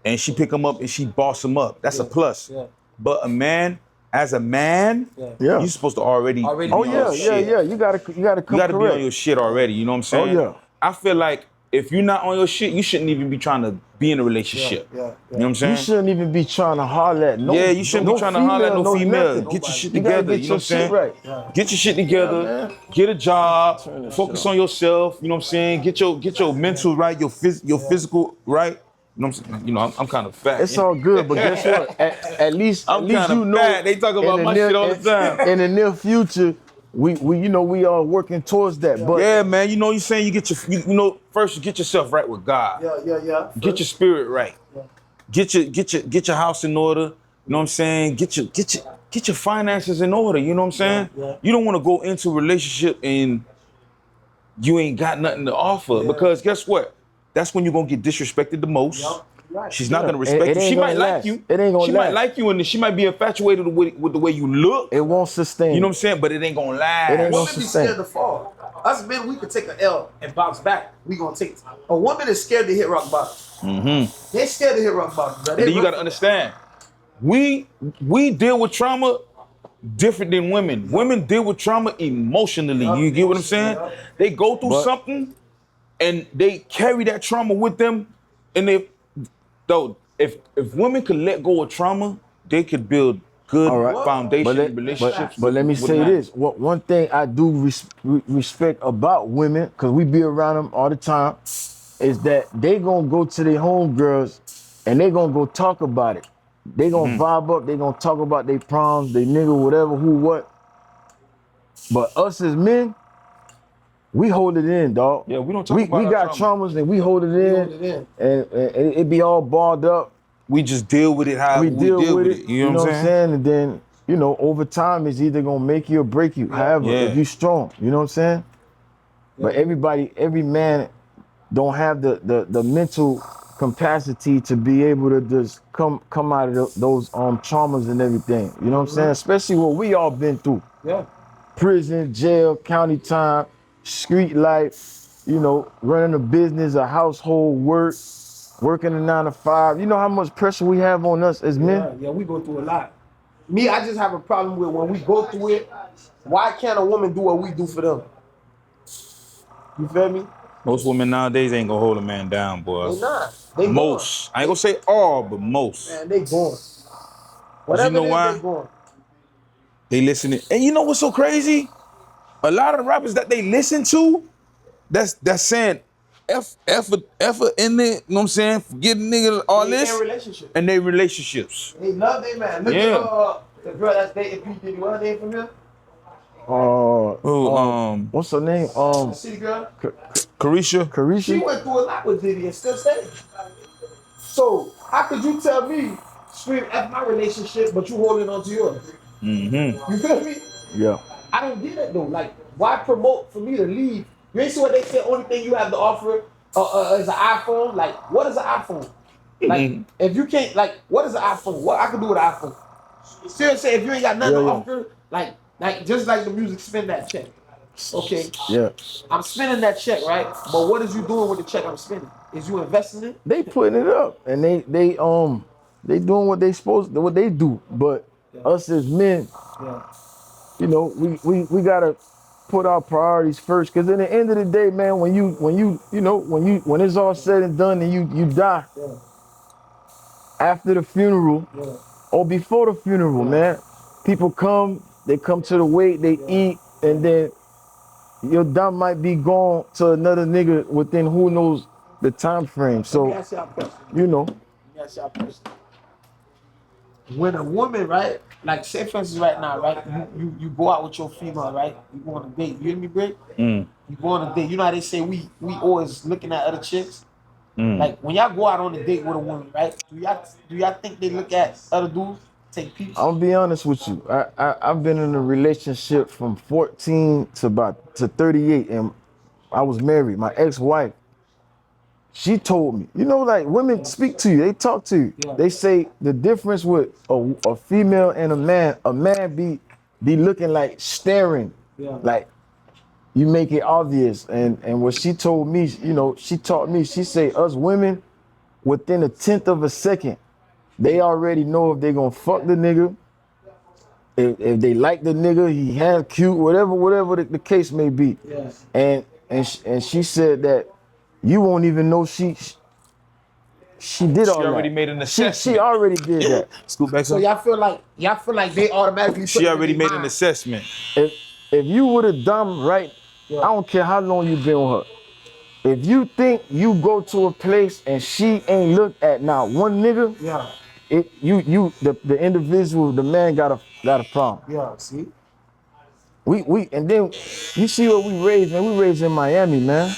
Speaker 3: and she pick him up and she boss him up. That's a plus. But a man, as a man,
Speaker 1: Yeah.
Speaker 3: you're supposed to already
Speaker 1: Oh
Speaker 3: be
Speaker 1: yeah,
Speaker 3: on your shit.
Speaker 1: yeah. You gotta come
Speaker 3: You gotta
Speaker 1: correct.
Speaker 3: be on your shit already, you know what I'm saying?
Speaker 1: Oh, yeah.
Speaker 3: I feel like if you're not on your shit, you shouldn't even be trying to be in a relationship. You know what I'm saying?
Speaker 1: You shouldn't even be trying to holler at no.
Speaker 3: Yeah, you shouldn't be trying to holler at no female.
Speaker 1: nothing.
Speaker 3: Get your shit
Speaker 1: You gotta
Speaker 3: together.
Speaker 1: get
Speaker 3: You know
Speaker 1: your
Speaker 3: what I'm saying?
Speaker 1: shit right.
Speaker 3: Get your shit together.
Speaker 1: man.
Speaker 3: Get a job.
Speaker 1: that
Speaker 3: Focus
Speaker 1: shit
Speaker 3: on yourself. You know what I'm saying? Get your mental right. Your physical right. You know what I'm saying? You know, I'm kind of fat.
Speaker 1: It's all good, but guess what? At least
Speaker 3: kinda
Speaker 1: you know.
Speaker 3: fat. They talk about
Speaker 1: in the
Speaker 3: my shit all the time.
Speaker 1: In the near future, we are working towards that. But
Speaker 3: Yeah, man. You know what you're saying? First you get yourself right with God.
Speaker 2: Yeah.
Speaker 3: Get your spirit right. Get your house in order. You know what I'm saying? Get your finances in order. You know what I'm saying? You don't want to go into a relationship and you ain't got nothing to offer because guess what? That's when you're gonna get disrespected the most. She's not gonna respect
Speaker 1: It
Speaker 3: you.
Speaker 1: ain't
Speaker 3: She
Speaker 1: gonna
Speaker 3: might like
Speaker 1: last.
Speaker 3: you.
Speaker 1: It ain't gonna
Speaker 3: She might
Speaker 1: last.
Speaker 3: like you and she might be infatuated with the way you look.
Speaker 1: it won't sustain.
Speaker 3: You know what I'm saying? But it ain't gonna last.
Speaker 1: It ain't gonna
Speaker 2: Women be
Speaker 1: sustain.
Speaker 2: scared to fall. Us men, we could take an L and bounce back. We gonna take it. A woman is scared to hit rock bottom. They're scared to hit rock bottom. Bro.
Speaker 3: Then you gotta understand, we deal with trauma different than women. Women deal with trauma emotionally. You get what I'm saying? They go through something and they carry that trauma with them. And if women could let go of trauma, they could build good
Speaker 1: All right.
Speaker 3: foundation relationships.
Speaker 1: But let me
Speaker 3: with
Speaker 1: say
Speaker 3: men.
Speaker 1: this. One thing I do respect about women, because we be around them all the time, is that they gonna go to their homegirls and they gonna go talk about it. They gonna vibe up, they gonna talk about their problems, they nigga, whatever, who, what. But us as men, we hold it in, dog.
Speaker 3: Yeah, we don't talk
Speaker 1: We
Speaker 3: about our
Speaker 1: got
Speaker 3: trauma.
Speaker 1: traumas and we hold it in, and it be all balled up.
Speaker 3: We just deal with it how
Speaker 1: We
Speaker 3: we
Speaker 1: deal with
Speaker 3: it.
Speaker 1: it.
Speaker 3: You know what I'm saying?
Speaker 1: And then, over time, it's either gonna make you or break you. However,
Speaker 3: Yeah.
Speaker 1: if you strong, you know what I'm saying? But every man don't have the mental capacity to be able to just come out of those traumas and everything. You know what I'm saying? Especially what we all been through.
Speaker 2: Yeah.
Speaker 1: Prison, jail, county time, street life, running a business, a household, working a 9 to 5. You know how much pressure we have on us as men?
Speaker 2: Yeah, we go through a lot. Me, I just have a problem with when we go through it. Why can't a woman do what we do for them? You feel me?
Speaker 3: Most women nowadays ain't gonna hold a man down, boy.
Speaker 2: They not. They
Speaker 3: Most. I ain't gonna say all, but most.
Speaker 2: Man, they going. Whatever
Speaker 3: know
Speaker 2: it is,
Speaker 3: why?
Speaker 2: they going.
Speaker 3: They listening. And you know what's so crazy? A lot of the rappers that they listen to, that's saying F in there, you know what I'm saying? Forget nigga all
Speaker 2: They
Speaker 3: this.
Speaker 2: in relationships.
Speaker 3: And they relationships.
Speaker 2: They love their man. Look
Speaker 3: Yeah.
Speaker 2: at the girl that's dating P. Diddy. What her name from here?
Speaker 1: What's her name?
Speaker 2: The city girl.
Speaker 3: Carisha.
Speaker 2: She
Speaker 1: Carisha?
Speaker 2: went through a lot with Diddy and still stayed. So how could you tell me scream F my relationship, but you holding on to yours?
Speaker 3: Mm-hmm.
Speaker 2: You feel me?
Speaker 1: Yeah.
Speaker 2: I don't get it though. Like, why promote for me to leave? You ain't see what they say. Only thing you have to offer is an iPhone. Like, what is an iPhone? Like, if you can't, like, what is an iPhone? What I can do with an iPhone? Seriously, if you ain't got nothing to offer, like just like the music, spend that check. Okay.
Speaker 1: Yeah.
Speaker 2: I'm spending that check, right? But what is you doing with the check I'm spending? Is you investing it?
Speaker 1: They putting it up and they doing what they what they do. But us as men, we gotta put our priorities first. Cause at the end of the day, man, when it's all said and done and you die after the funeral or before the funeral, man, people they come to the wake, they eat, and then your dime might be gone to another nigga within who knows the time frame. So,
Speaker 2: Let me ask y'all a question.
Speaker 1: you
Speaker 2: When a woman, right, like say for instance right now, right, you go out with your female, right, you go on a date, you hear me, Brick? You go on a date, you know how they say we always looking at other chicks? Like when y'all go out on a date with a woman, right, do y'all think they look at other dudes, take peeps?
Speaker 1: I'll be honest with you. I've been in a relationship from 14 to 38, and I was married. My ex-wife, she told me, like women speak to you, they talk to you. They say the difference with a female and a man be looking like staring, like you make it obvious. And what she told me, she taught me, she say us women, within a 10th of a second, they already know if they gonna fuck the nigga, if they like the nigga, he hands cute, whatever the case may be. And she said that you won't even know she did all that.
Speaker 3: She already made an assessment.
Speaker 1: She already did that.
Speaker 3: Scoot back
Speaker 2: So y'all feel like they automatically put
Speaker 3: She
Speaker 2: it in
Speaker 3: already
Speaker 2: their
Speaker 3: made
Speaker 2: mind.
Speaker 3: an assessment.
Speaker 1: If you would have done right, I don't care how long you been with her. If you think you go to a place and she ain't looked at not one nigga, the individual, the man got a problem.
Speaker 2: Yeah, see?
Speaker 1: We and then you see what we raised, man. We raised in Miami, man.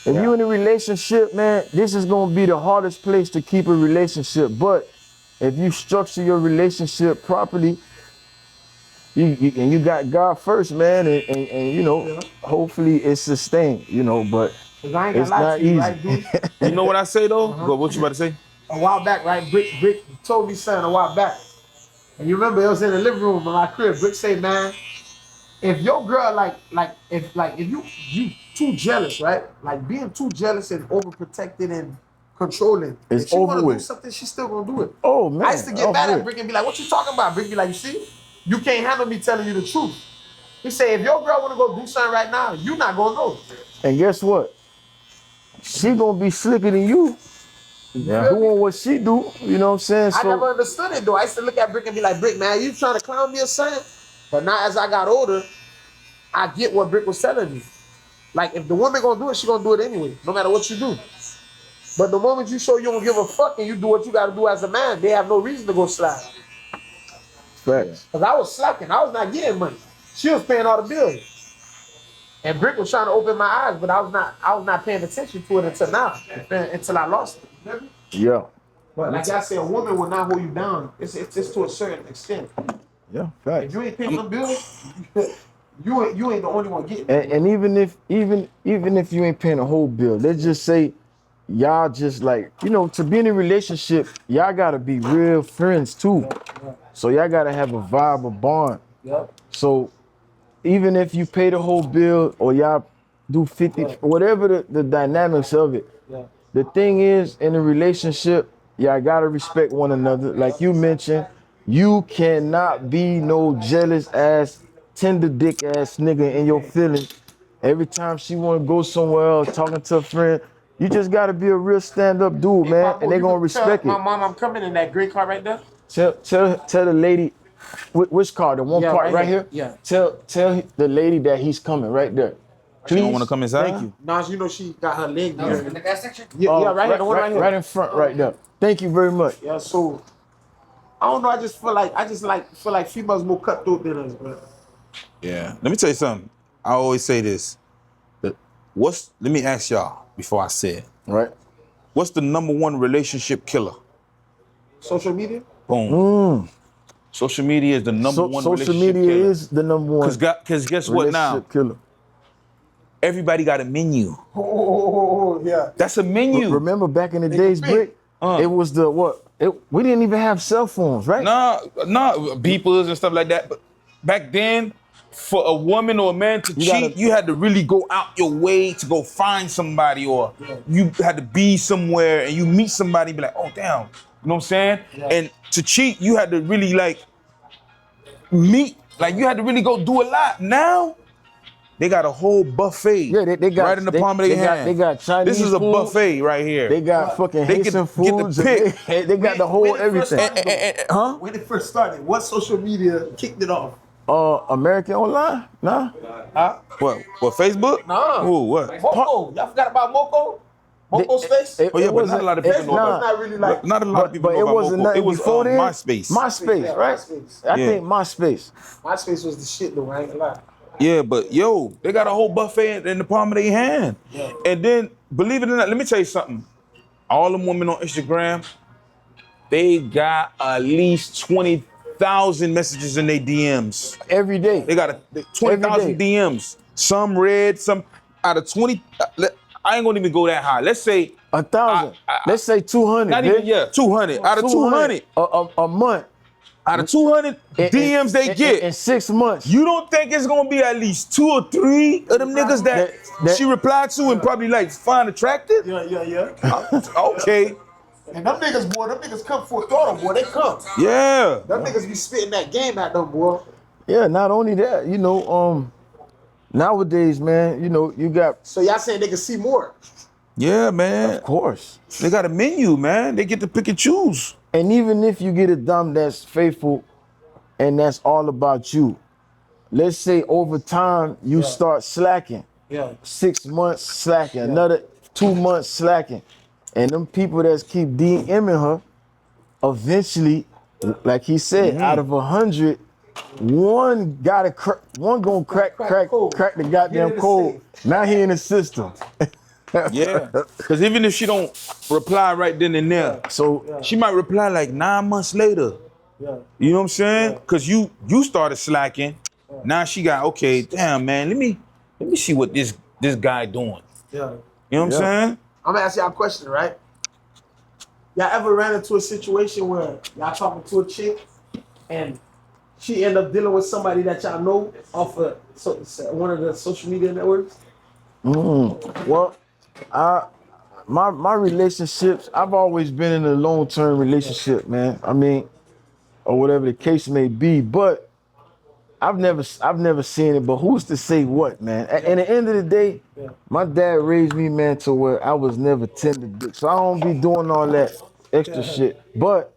Speaker 1: If you in a relationship, man, this is gonna be the hardest place to keep a relationship. But if you structure your relationship properly, you got God first, man, and hopefully it's sustained, but
Speaker 2: I ain't
Speaker 1: it's
Speaker 2: gonna lie
Speaker 1: not
Speaker 2: to you,
Speaker 1: easy.
Speaker 2: right, dude?
Speaker 3: You know what I say though? What you about to say?
Speaker 2: A while back, right, Brick told me something a while back. And you remember it was in the living room of my crib. Brick say, man, if your girl if you too jealous, right? Like being too jealous and overprotected and controlling.
Speaker 1: It's
Speaker 2: if she
Speaker 1: over
Speaker 2: wanna
Speaker 1: with.
Speaker 2: do something, she's still gonna do it.
Speaker 1: Oh man,
Speaker 2: I used to get mad at Brick and be like, what you talking about? Brick be like, you see, you can't handle me telling you the truth. He say, if your girl wanna go do something right now, you not gonna know.
Speaker 1: And guess what? She gonna be slicker than you. Yeah. Doing what she do, you know what I'm saying?
Speaker 2: I
Speaker 1: So
Speaker 2: never understood it though. I used to look at Brick and be like, Brick, man, you trying to clown me or something? But now as I got older, I get what Brick was telling me. Like, if the woman gonna do it, she gonna do it anyway, no matter what you do. But the moment you show you don't give a fuck and you do what you gotta do as a man, they have no reason to go slide.
Speaker 1: facts.
Speaker 2: Cause I was slacking, I was not getting money. She was paying all the bills. And Brick was trying to open my eyes, but I was not paying attention to it until now, until I lost it.
Speaker 1: Yeah.
Speaker 2: But like I said, a woman will not hold you down. It's to a certain extent.
Speaker 1: Yeah, facts.
Speaker 2: If you ain't paying them bills, you ain't the only one getting it.
Speaker 1: And even if you ain't paying a whole bill, let's just say y'all just like, you know, to be in a relationship, y'all gotta be real friends too. So y'all gotta have a vibe, a bond.
Speaker 2: Yep.
Speaker 1: So even if you pay the whole bill or y'all do 50, whatever the dynamics of it, the thing is in a relationship, y'all gotta respect one another. Like you mentioned, you cannot be no jealous ass, tender dick ass nigga in your feelings. Every time she wanna go somewhere else, talking to a friend, you just gotta be a real stand-up dude, man, and they gonna respect
Speaker 2: My
Speaker 1: it.
Speaker 2: mom, I'm coming in that gray car right there.
Speaker 1: Tell the lady, which car? The one
Speaker 2: Yeah,
Speaker 1: part
Speaker 2: right
Speaker 1: right
Speaker 2: here.
Speaker 1: here?
Speaker 2: Yeah.
Speaker 1: Tell the lady that he's coming right there.
Speaker 3: You
Speaker 1: Please.
Speaker 3: don't want to come inside?
Speaker 1: Thank you.
Speaker 2: Nas, you know she got her leg
Speaker 4: No,
Speaker 2: there.
Speaker 4: in the gas section?
Speaker 2: Yeah, right here, the one right here.
Speaker 1: Right in front, right there. Thank you very much.
Speaker 2: Yeah, so I don't know. I just feel like females more cutthroat than us, bro.
Speaker 3: Yeah. Let me tell you something. I always say this. Let me ask y'all before I say it.
Speaker 1: Right.
Speaker 3: What's the #1 relationship killer?
Speaker 2: Social media.
Speaker 3: Boom. Social media is the number one
Speaker 1: Social
Speaker 3: relationship
Speaker 1: media
Speaker 3: killer.
Speaker 1: is the #1
Speaker 3: Because guess what now?
Speaker 1: relationship killer.
Speaker 3: Everybody got a menu.
Speaker 2: Oh, yeah.
Speaker 3: That's a menu.
Speaker 1: Remember back in the days,
Speaker 2: compete.
Speaker 1: Brick? It was the what? We didn't even have cell phones, right?
Speaker 3: Nah, beepers and stuff like that. But back then, for a woman or a man to cheat, you had to really go out your way to go find somebody, or you had to be somewhere and you meet somebody and be like, oh, damn. You know what I'm saying?
Speaker 2: Yeah.
Speaker 3: And to cheat, you had to really meet, you had to really go do a lot. Now, they got a whole buffet.
Speaker 1: Yeah, they got
Speaker 3: right in the palm of their hand.
Speaker 1: They got Chinese
Speaker 3: This is a
Speaker 1: food.
Speaker 3: buffet right here.
Speaker 1: They got fucking
Speaker 3: They
Speaker 1: Haitian
Speaker 3: get the
Speaker 1: foods.
Speaker 3: pick.
Speaker 1: They got the whole
Speaker 2: When it first
Speaker 1: everything.
Speaker 2: started,
Speaker 1: Huh?
Speaker 2: When it first started, what social media kicked it off?
Speaker 1: American Online? Nah.
Speaker 3: What, Facebook?
Speaker 2: Nah.
Speaker 3: Ooh, what?
Speaker 2: Moko. Y'all forgot about Moko? Moko Space?
Speaker 3: Oh, yeah, but not a lot of people know about
Speaker 2: Not really like.
Speaker 3: Not a lot of people
Speaker 1: But
Speaker 3: know
Speaker 1: it
Speaker 3: about
Speaker 1: wasn't
Speaker 3: Moko.
Speaker 1: nothing
Speaker 3: It was
Speaker 1: before then.
Speaker 3: MySpace.
Speaker 1: MySpace,
Speaker 2: Yeah,
Speaker 1: right?
Speaker 2: MySpace.
Speaker 1: I
Speaker 3: Yeah.
Speaker 1: think MySpace.
Speaker 2: MySpace was the shit though. I ain't gonna lie.
Speaker 3: Yeah, but yo, they got a whole buffet in the palm of their hand.
Speaker 2: Yeah.
Speaker 3: And then, believe it or not, let me tell you something. All them women on Instagram, they got at least 20,000 messages in their DMs.
Speaker 1: Every day.
Speaker 3: They got 20,000
Speaker 1: Every day.
Speaker 3: DMs. Some read, some out of 20. I ain't gonna even go that high. Let's say
Speaker 1: 1,000. Let's say 200.
Speaker 3: not even 200. Out of 200,
Speaker 1: a month.
Speaker 3: out of 200 DMs they get.
Speaker 1: In 6 months.
Speaker 3: You don't think it's gonna be at least 2 or 3 of them niggas that she replied to and probably find attractive?
Speaker 2: Yeah.
Speaker 3: Okay.
Speaker 2: And them niggas, boy, them niggas come for a throttle, boy. They come.
Speaker 3: Yeah.
Speaker 2: Them niggas be spitting that game at them, boy.
Speaker 1: Yeah, not only that, nowadays, man, you got.
Speaker 2: So y'all saying they can see more?
Speaker 3: Yeah, man.
Speaker 1: Of course.
Speaker 3: They got a menu, man. They get to pick and choose.
Speaker 1: And even if you get a dumb that's faithful and that's all about you, let's say over time you start slacking.
Speaker 2: Yeah.
Speaker 1: 6 months slacking, another 2 months slacking. And them people that keep DMing her, eventually, like he said, out of 100, one gonna crack the goddamn code. Now he in the system.
Speaker 3: Yeah. Because even if she don't reply right then and there,
Speaker 1: So
Speaker 3: she might reply 9 months later.
Speaker 2: Yeah.
Speaker 3: You know what I'm saying? Because you started slacking. Now she got, okay, damn, man, let me see what this guy doing.
Speaker 2: Yeah.
Speaker 3: You know what I'm saying?
Speaker 2: I'm gonna ask y'all a question, right? Y'all ever ran into a situation where y'all talking to a chick and she end up dealing with somebody that y'all know off of one of the social media networks?
Speaker 1: well, my relationships, I've always been in a long-term relationship, man. I mean, or whatever the case may be, but I've never seen it, but who's to say what, man? And at the end of the day, my dad raised me, man, to where I was never tender dick. So I don't be doing all that extra shit. But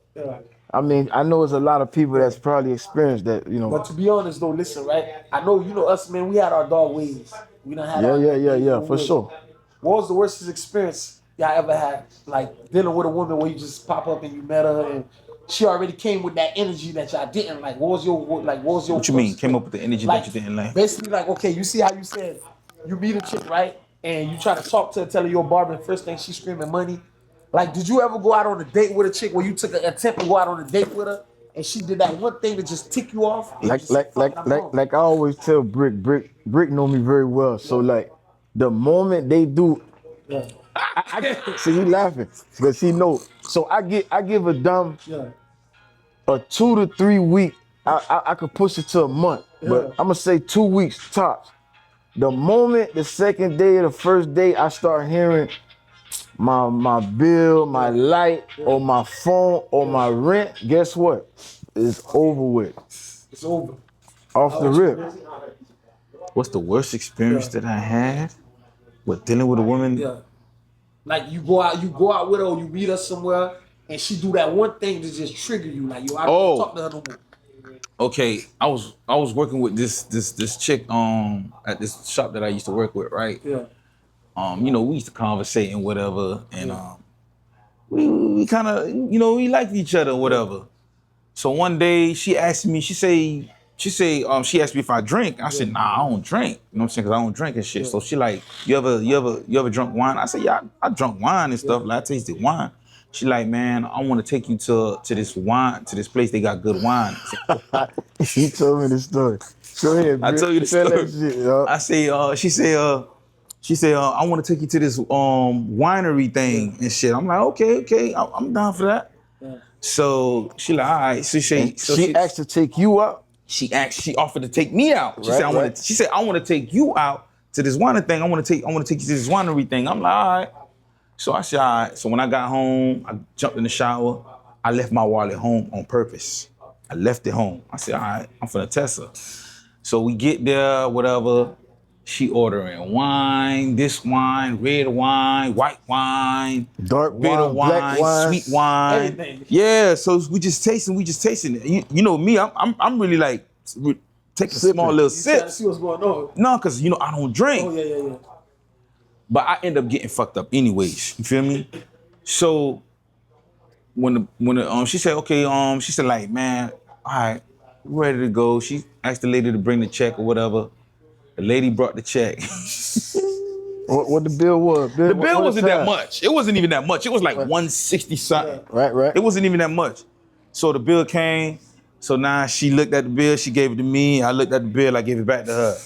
Speaker 1: I mean, I know there's a lot of people that's probably experienced that, you know.
Speaker 2: But to be honest though, listen, right? I know us, man. We had our dog ways. We done had our
Speaker 1: Yeah, for
Speaker 2: ways.
Speaker 1: sure.
Speaker 2: What was the worst experience y'all ever had, like dealing with a woman where you just pop up and you met her and she already came with that energy that y'all didn't like? What was your
Speaker 3: What you mean? Came up with the energy
Speaker 2: like,
Speaker 3: that you didn't like?
Speaker 2: Basically, like, okay, you see how you said you meet a chick, right? And you try to talk to her, tell her you're a barber, and first thing she's screaming money. Like, did you ever go out on a date with a chick where you took an attempt to go out on a date with her and she did that one thing to just tick you off?
Speaker 1: Like I always tell Brick know me very well. So like the moment they do, I see he laughing because he know. So I give a dumb a 2 to 3 week. I could push it to a month, but I'm gonna say 2 weeks tops. The moment the second day or the first day I start hearing my bill, my light, or my phone, or my rent, guess what? It's over with.
Speaker 2: It's over.
Speaker 1: Off the rip.
Speaker 3: What's the worst experience that I had with dealing with a woman?
Speaker 2: Yeah. Like you go out with her, or you meet her somewhere, and she do that one thing to just trigger you. Like, yo, I don't talk to her no more.
Speaker 3: Okay, I was working with this chick at this shop that I used to work with, right?
Speaker 2: Yeah.
Speaker 3: You know, we used to conversate and whatever, and we kind of, you know, we liked each other or whatever. So one day she asked me, she asked me if I drink. I said, nah, I don't drink. You know what I'm saying? Cause I don't drink and shit. So she like, you ever drunk wine? I said, yeah, I drunk wine and stuff. Like I tasted wine. She like, man, I want to take you to this place. They got good wine.
Speaker 1: She told me the story. Go ahead,
Speaker 3: I told you the story.
Speaker 1: That shit, yo.
Speaker 3: I say, she said, I want to take you to this winery thing and shit. I'm like, okay, I'm down for that. So she like, all right. So
Speaker 1: she asked to take you out.
Speaker 3: She offered to take me out. She said, I want to take you out to this winery thing. I want to take you to this winery thing. I'm like, all right. So I said, all right. So when I got home, I jumped in the shower. I left my wallet home on purpose. I left it home. I said, all right, I'm finna test her. So we get there, whatever. She ordering wine, this wine, red wine, white wine,
Speaker 1: dark
Speaker 3: bitter
Speaker 1: wine, black wine,
Speaker 3: sweet wine.
Speaker 2: Everything.
Speaker 3: Yeah, so we just tasting it. You know me, I'm really like take a small little sip.
Speaker 2: Trying to see what's going on.
Speaker 3: No, cause you know I don't drink.
Speaker 2: Oh yeah.
Speaker 3: But I end up getting fucked up anyways. You feel me? So when she said okay, she said like, man, all right, we're ready to go. She asked the lady to bring the check or whatever. The lady brought the check.
Speaker 1: What the bill was?
Speaker 3: The bill wasn't that much. It wasn't even that much. It was like 160 something.
Speaker 1: Right.
Speaker 3: It wasn't even that much. So the bill came. So now she looked at the bill. She gave it to me. I looked at the bill. I gave it back to her.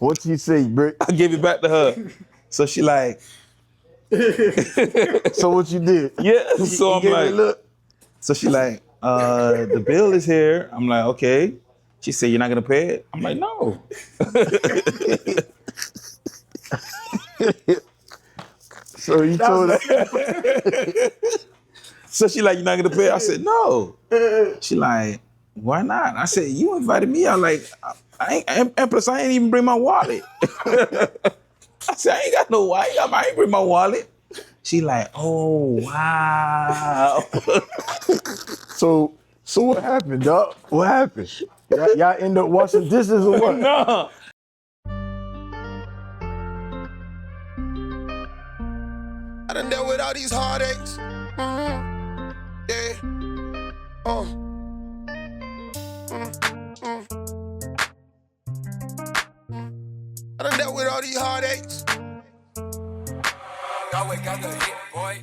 Speaker 1: What you say, Brick?
Speaker 3: I gave it back to her. So she like.
Speaker 1: So what you did?
Speaker 3: Yeah. So I'm like.
Speaker 1: Look.
Speaker 3: So she like, the bill is here. I'm like, okay. She said, you're not gonna pay it? I'm like, no.
Speaker 1: So you told her.
Speaker 3: So she like, you're not gonna pay it? I said, no. She like, why not? I said, you invited me out. Like, and plus I ain't even bring my wallet. I said, I ain't got no wallet. I ain't bring my wallet. She like, oh, wow.
Speaker 1: So what happened, dog? What happened? Y'all end up washing dishes or what?
Speaker 3: No.
Speaker 4: I done dealt with all these heartaches. Yeah. I done dealt with all these heartaches.
Speaker 5: Got hit, boy.